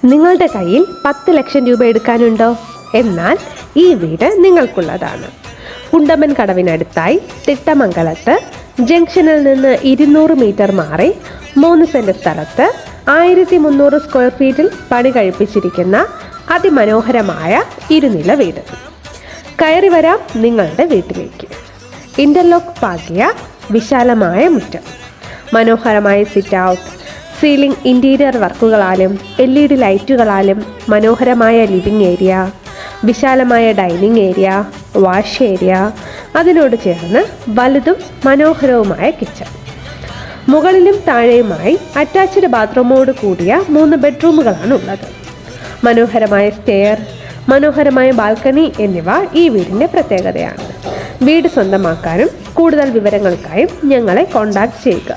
നിങ്ങളുടെ കയ്യിൽ 10 ലക്ഷം രൂപ എടുക്കാനുണ്ടോ? എന്നാൽ ഈ വീട് നിങ്ങൾക്കുള്ളതാണ്. കുണ്ടമൻ കടവിനടുത്തായി തിട്ടമംഗലത്ത് ജംഗ്ഷനിൽ നിന്ന് 200 മീറ്റർ മാറി 3 സെന്റ് സ്ഥലത്ത് 1300 സ്ക്വയർ ഫീറ്റിൽ പണി കഴിപ്പിച്ചിരിക്കുന്ന അതിമനോഹരമായ ഇരുനില വീട്. കയറി വരാം നിങ്ങളുടെ വീട്ടിലേക്ക്. ഇന്റർലോക്ക് പാകിയ വിശാലമായ മുറ്റം, മനോഹരമായ സിറ്റ് ഔട്ട്, സീലിംഗ് ഇന്റീരിയർ വർക്കുകളാലും LED ലൈറ്റുകളാലും മനോഹരമായ ലിവിംഗ് ഏരിയ, വിശാലമായ ഡൈനിങ് ഏരിയ, വാഷ് ഏരിയ, അതിനോട് ചേർന്ന് വലുതും മനോഹരവുമായ കിച്ചൺ. മുകളിലും താഴെയുമായി അറ്റാച്ച്ഡ് ബാത്റൂമോട് കൂടിയ 3 ബെഡ്റൂമുകളാണ് ഉള്ളത്. മനോഹരമായ സ്റ്റെയർ, മനോഹരമായ ബാൽക്കണി എന്നിവ ഈ വീടിൻ്റെ പ്രത്യേകതയാണ്. വീട് സ്വന്തമാക്കാനും കൂടുതൽ വിവരങ്ങൾക്കായും ഞങ്ങളെ കോൺടാക്റ്റ് ചെയ്യുക.